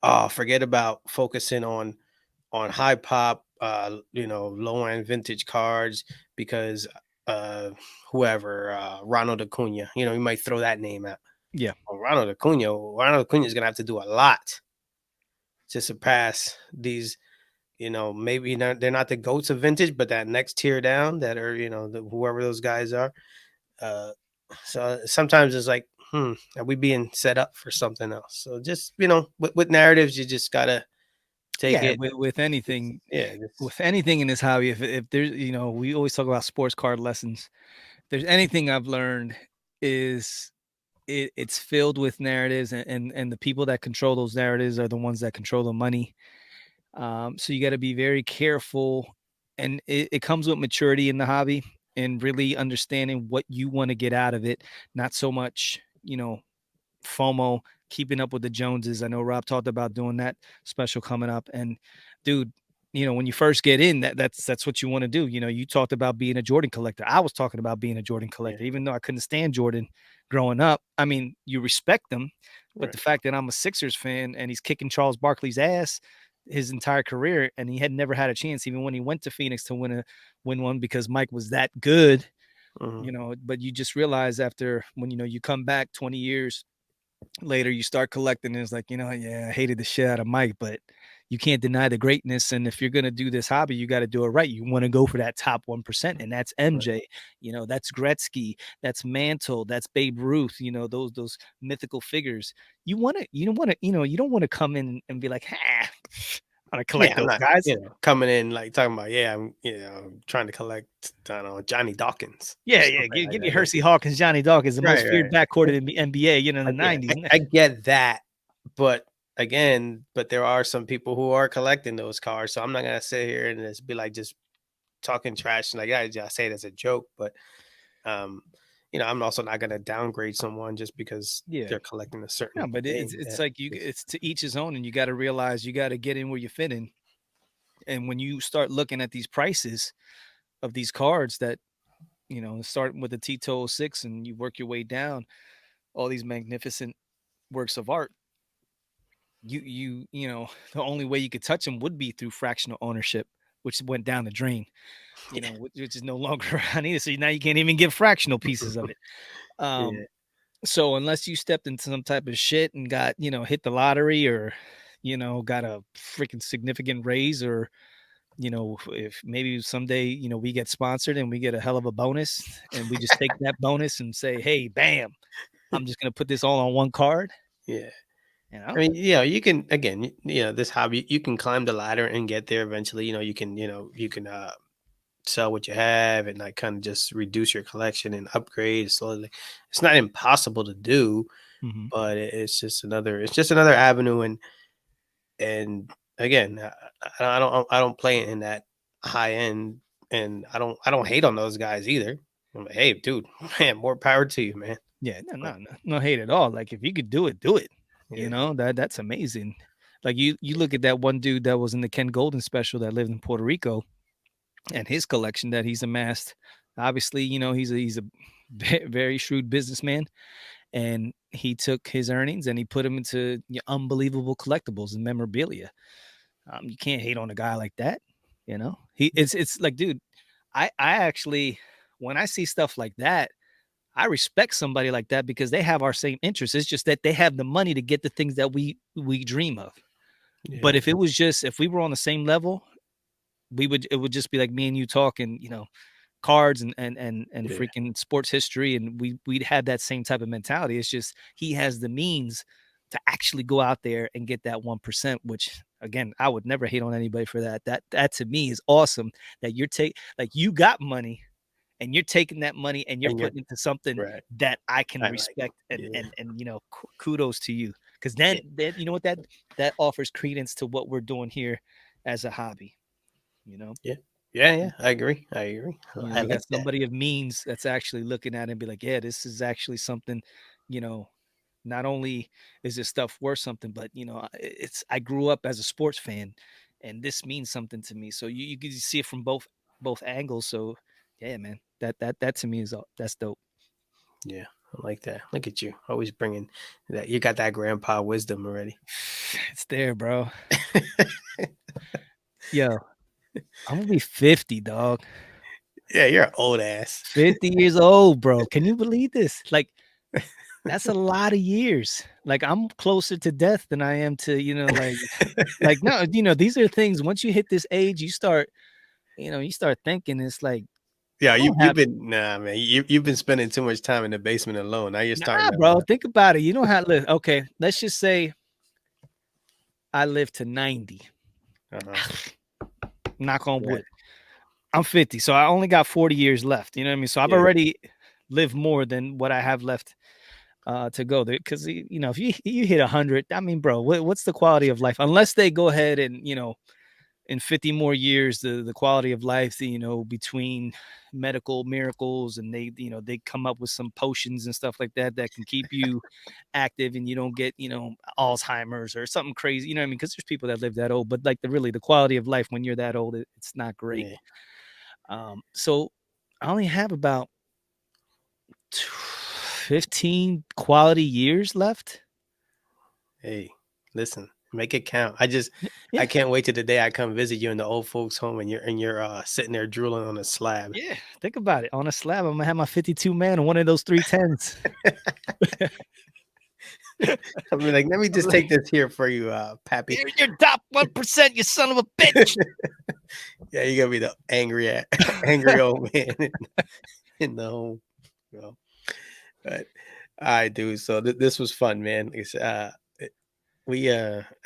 oh, forget about focusing on high pop, low end vintage cards because uh whoever Ronald Acuna, you might throw that name out. yeah, Well, Ronald Acuna is gonna have to do a lot to surpass these. Maybe not, they're not the goats of vintage, but that next tier down that are, whoever those guys are. Uh, so sometimes it's like, are we being set up for something else? So just, with narratives, you just gotta take yeah. it. With anything, Yeah, just, with anything in this hobby, if there's, we always talk about sports card lessons. If there's anything I've learned, is it's filled with narratives, and the people that control those narratives are the ones that control the money. So you got to be very careful, and it comes with maturity in the hobby, and really understanding what you want to get out of it. Not so much, FOMO, keeping up with the Joneses. I know Rob talked about doing that special coming up. And dude, when you first get in, that's what you want to do. You talked about being a Jordan collector. I was talking about being a Jordan yeah, collector, even though I couldn't stand Jordan growing up. I mean, you respect them, but right. the fact that I'm a Sixers fan and he's kicking Charles Barkley's ass his entire career, and he had never had a chance, even when he went to Phoenix, to win one, because Mike was that good. Mhm. But you just realize after, when you come back 20 years later, you start collecting, and it's like, yeah, I hated the shit out of Mike, but you can't deny the greatness. And if you're going to do this hobby, you got to do it right. You want to go for that top 1%. And that's Right. MJ, that's Gretzky, that's Mantle, that's Babe Ruth, those mythical figures. You don't want to come in and be like, I want to Yeah, collect I'm those not, guys. coming in like talking about, yeah, I'm, trying to collect, I don't know, Johnny Dawkins or Yeah, yeah. something Give like me that. Yeah. Hersey Hawkins, Johnny Dawkins, the most Right, feared right. backcourt in the NBA, in the Yeah, 90s. I get that, but again, there are some people who are collecting those cars, so I'm not gonna sit here and just be like just talking trash, like I just say it as a joke, but um, I'm also not gonna downgrade someone just because Yeah. they're collecting a No, certain but it's thing. it's like it's to each his own, and you got to realize you got to get in where you fit in. And when you start looking at these prices of these cards, that starting with the Tito 06, and you work your way down, all these magnificent works of art, the only way you could touch them would be through fractional ownership. which went down the drain. Yeah. Which is no longer around either. So now you can't even get fractional pieces of it. Yeah. So unless you stepped into some type of shit and got, hit the lottery or, got a freaking significant raise or, if maybe someday, we get sponsored and we get a hell of a bonus and we just take that bonus and say, hey, bam, I'm just going to put this all on one card, Yeah. you I know? mean, you can again, this hobby, you can climb the ladder and get there eventually. You can sell what you have and like kind of just reduce your collection and upgrade slowly. It's not impossible to do, Hmm. but it's just another avenue. And again, I don't play in that high end, and I don't hate on those guys either. I'm like, hey, dude, man, more power to you, man. Yeah, no, But no, no, no hate at all. Like if you could do it, do it. yeah, That's amazing. Like you look at that one dude that was in the Ken Golden special that lived in Puerto Rico and his collection that he's amassed. Obviously, he's a very shrewd businessman, and he took his earnings and he put them into unbelievable collectibles and memorabilia. You can't hate on a guy like that. It's like, dude, I actually when I see stuff like that, I respect somebody like that because they have our same interests. It's just that they have the money to get the things that we dream of. But yeah, if we were on the same level, it would just be like me and you talking, cards and yeah, freaking sports history, and we'd have that same type of mentality. It's just he has the means to actually go out there and get that 1%, which again, I would never hate on anybody for that. That to me is awesome that you got money and you're taking that money and you're and you're putting it into something right. that I can I like, respect yeah, and kudos to you because yeah, then you know what that offers credence to what we're doing here as a hobby. You know, yeah, yeah, yeah. I agree. I agree. I you got like that. somebody of means that's actually looking at it and be like, yeah, this is actually something, you know, not only is this stuff worth something, but I grew up as a sports fan and this means something to me. So you can see it from both angles. So yeah, man, that to me that's dope. Yeah, I like that. Look at you, always bringing that. You got that grandpa wisdom already. It's there, bro. Yo, I'm gonna be 50, dog. Yeah, you're an old ass. 50 years old, bro. Can you believe this? Like, that's a lot of years. Like, I'm closer to death than I am to, no, these are things once you hit this age, you start thinking it's like, Yeah, I you don't you've have been nah, man. You've been spending too much time in the basement alone. Now you're starting nah, to bro. Think about it. You don't have live. Okay, let's just say I live to 90. uh-huh. Knock on Yeah, wood. I'm 50, so I only got 40 years left. You know what I mean? So I've yeah, already lived more than what I have left to go there. Because if you hit 100, I mean, bro, what's the quality of life? Unless they go ahead and in 50 more years, the quality of life, between medical miracles and they come up with some potions and stuff like that can keep you active and you don't get Alzheimer's or something crazy. You know what I mean? Because there's people that live that old, but like the quality of life when you're that old, it's not great. yeah. So I only have about 15 quality years left. Hey, listen, make it count. I Yeah. can't wait till the day I come visit you in the old folks' home and you're sitting there drooling on a slab. Yeah. Think about it. On a slab, I'm gonna have my 52 man on one of those 310s. I'll be like, let me just take this here for you, Pappy. Here's your top 1%, you son of a bitch. Yeah, you're gonna be the angry old man in the home. Well, but I do. So this was fun, man. I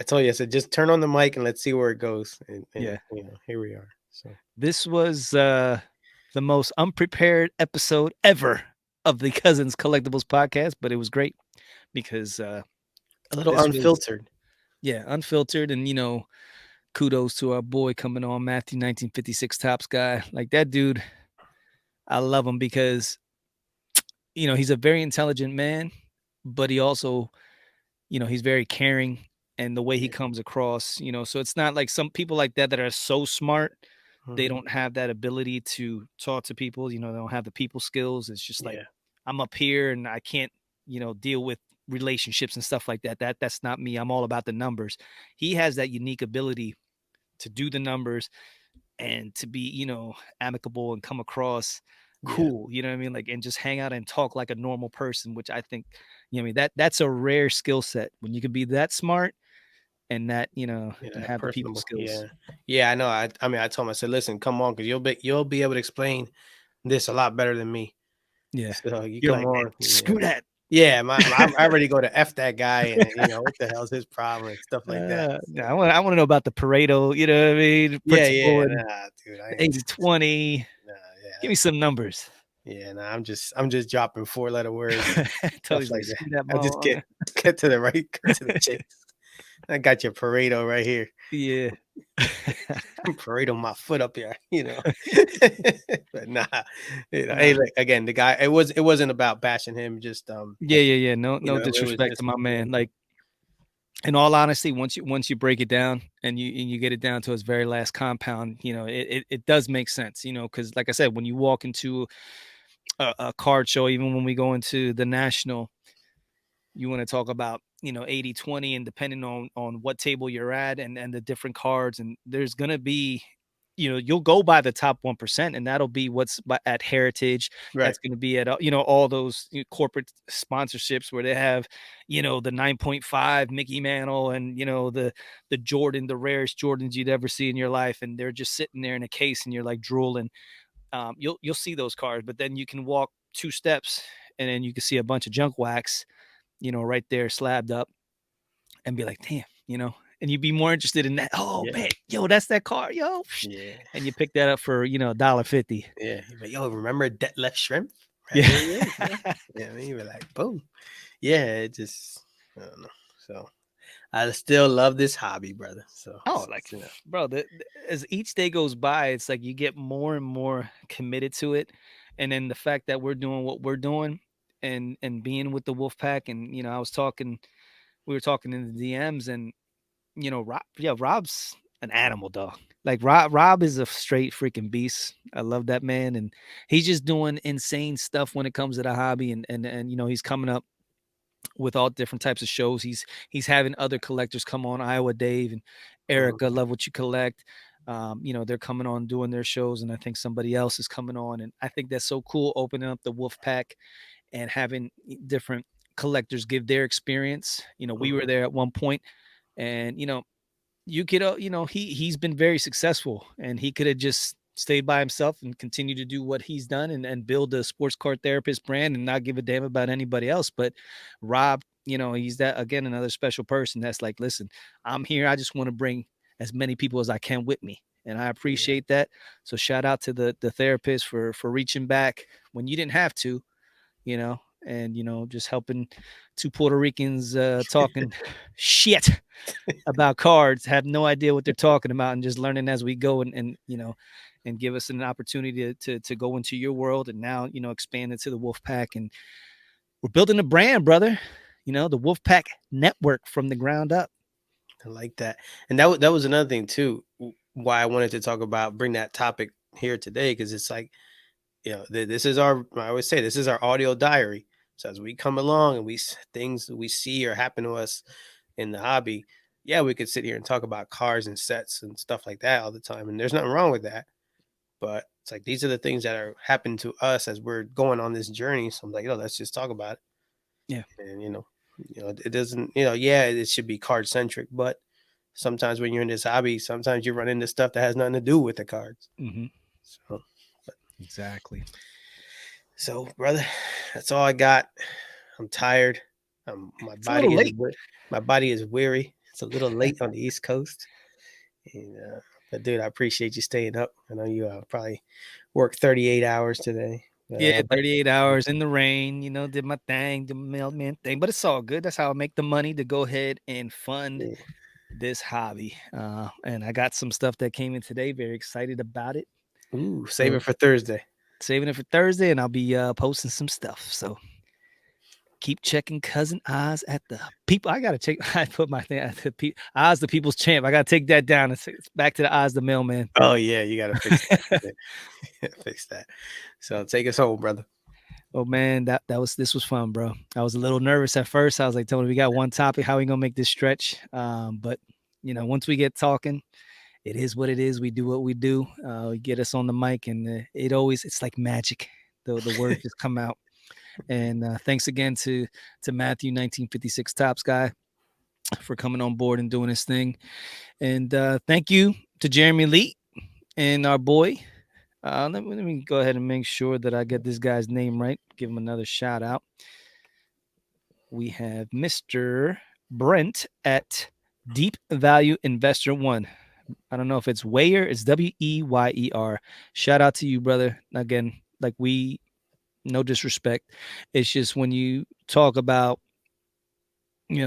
told you, I said just turn on the mic and let's see where it goes. And Yeah. here we are. So This was the most unprepared episode ever of the Cousins Collectibles podcast, but it was great because a little this was unfiltered. unfiltered and kudos to our boy coming on, Matthew 1956 Tops guy. Like that dude, I love him because he's a very intelligent man, but he also he's very caring and the way he Yeah. comes across, so it's not like some people like that are so smart, they Hmm. don't have that ability to talk to people, they don't have the people skills. It's just like Yeah. I'm up here and I can't, deal with relationships and stuff like that. That's not me. I'm all about the numbers. He has that unique ability to do the numbers and to be, amicable and come across Yeah, cool, you know what I mean? Like, and just hang out and talk like a normal person, which I think, what I mean, that's a rare skill set when you can be that smart and that, and yeah, have the people personable. skills. Yeah, yeah. I know. I mean, I told him. I said, listen, come on, because you'll be able to explain this a lot better than me. Yeah. So you You're come like, man, on. Yeah, screw that. yeah. I already go to f that guy, and what the hell's his problem and stuff like that. No, So I wanna know about the Pareto, you know what I mean? yeah, Principle yeah. and Nah, dude. I ain't. 80/20. Nah, Give me yeah. some numbers. Yeah, no, I'm just dropping four-letter words and stuff Tony's like, like that. "Screw that I just get motherfucker." get to the right, cut to the chase. I got your Pareto right here. Yeah. Pareto my foot up here, But nah, hey, Nah. look, again, the guy, it wasn't about bashing him, just Yeah, yeah, yeah. No it was disrespect to just my man. Like, in all honesty, once you break it down and you get it down to its very last compound, it does make sense, because like I said, when you walk into a card show, even when we go into the national, you want to talk about 80/20, and depending on what table you're at and the different cards, and there's going to be, you'll go by the top 1%, and that'll be what's at Heritage. right. That's going to be at all those corporate sponsorships where they have the 9.5 Mickey Mantle, and the Jordan, the rarest Jordans you'd ever see in your life, and they're just sitting there in a case and you're like drooling. You'll see those cards, but then you can walk two steps and then you can see a bunch of junk wax, right there slabbed up, and be like, damn, and you'd be more interested in that. Oh Yeah, man, yo, that's that car, yo. yeah, And you pick that up for, $1.50. yeah. But yo, remember Detlef Shrimp? Right Yeah. here he is, yeah. Yeah, I mean, you were like, boom. Yeah, it just, I don't know. So I still love this hobby, brother. So Oh, like, bro, as each day goes by, it's like you get more and more committed to it. And then the fact that we're doing what we're doing, and being with the wolf pack, and we were talking in the DMs, and Rob, yeah, Rob's an animal dog. Like, Rob is a straight freaking beast. I love that man, and he's just doing insane stuff when it comes to the hobby, and he's coming up with all different types of shows. He's having other collectors come on, Iowa Dave and mhm, Erica, love what you collect. They're coming on doing their shows, and I think somebody else is coming on, and I think that's so cool, opening up the wolf pack and having different collectors give their experience. We were mhm, there at one point, and you could he's been very successful, and he could have just stayed by himself and continue to do what he's done, and build a sports car therapist brand and not give a damn about anybody else. But Rob, he's that, again, another special person that's like, listen, I'm here, I just want to bring as many people as I can with me, and I yeah, appreciate that. So shout out to the therapist for reaching back when you didn't have to, and just helping two Puerto Ricans talking shit about cards, have no idea what they're talking about, and just learning as we go, and give us an opportunity to go into your world, and now expand into the wolf pack, and we're building a brand, brother. The wolf pack network from the ground up. I like that. And that was another thing too, why I wanted to bring that topic here today, because it's like, this is I always say, this is our audio diary. So as we come along and things that we see or happen to us in the hobby, yeah, we could sit here and talk about cars and sets and stuff like that all the time, and there's nothing wrong with that. But it's like, these are the things that are happening to us as we're going on this journey. So I'm like, let's just talk about it. Yeah. And it doesn't, yeah, it should be card centric, but sometimes when you're in this hobby, sometimes you run into stuff that has nothing to do with the cards. Hmm. So, but, Exactly. brother, that's all I got. I'm tired. My It's a little body is late. my body is weary. It's a little late on the East Coast, and but dude, I appreciate you staying up. I know you probably worked 38 hours today. Yeah, But 38 hours in the rain, did my thing, the mailman thing, but it's all good. That's how I make the money to go ahead and fund yeah. this hobby. And I got some stuff that came in today. Very excited about it. Ooh, save So it for Thursday. saving it for Thursday, and I'll be posting some stuff. So keep checking Cousin Oz at the people. I gotta check. I put my thing at the Oz, the people's champ. I gotta take that down. It's back to the Oz, the mailman. Oh yeah, you got to fix that. Fix that. So take us home, brother. Oh man, this was fun, bro. I was a little nervous at first. I was like, Tony, we got one topic. How are we gonna make this stretch? But once we get talking, it is what it is. We do what we do. We get us on the mic, and it's like magic. The words just come out. And thanks again to Matthew 1956 Tops guy for coming on board and doing his thing. And thank you to Jeremy Lee and our boy. Let me go ahead and make sure that I get this guy's name right. Give him another shout out. We have Mr. Brent at Deep Value Investor One. I don't know if it's Weyer. It's Weyer. Shout out to you, brother. Again, like no disrespect. It's just when you talk about,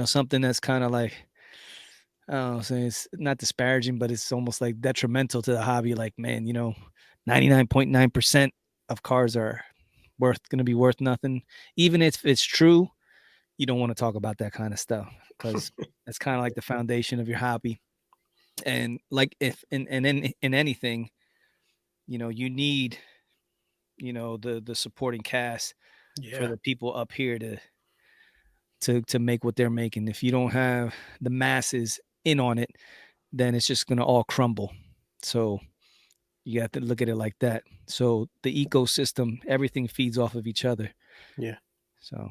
something that's kind of like, I don't know, saying it's not disparaging, but it's almost like detrimental to the hobby. Like, man, 99.9% of cars are going to be worth nothing. Even if it's true, you don't want to talk about that kind of stuff because it's kind of like the foundation of your hobby. And like if in anything, you need, the supporting cast for Yeah. the people up here to make what they're making. If you don't have the masses in on it, then it's just gonna all crumble. So you have to look at it like that. So the ecosystem, everything feeds off of each other. Yeah. So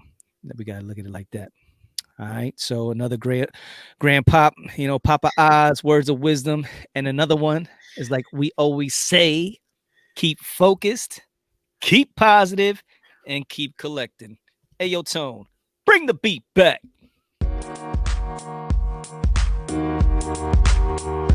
we gotta look at it like that. All right. So another great grandpop, Papa Oz, words of wisdom. And another one is like we always say, keep focused, keep positive, and keep collecting. Hey, yo, Tone, bring the beat back.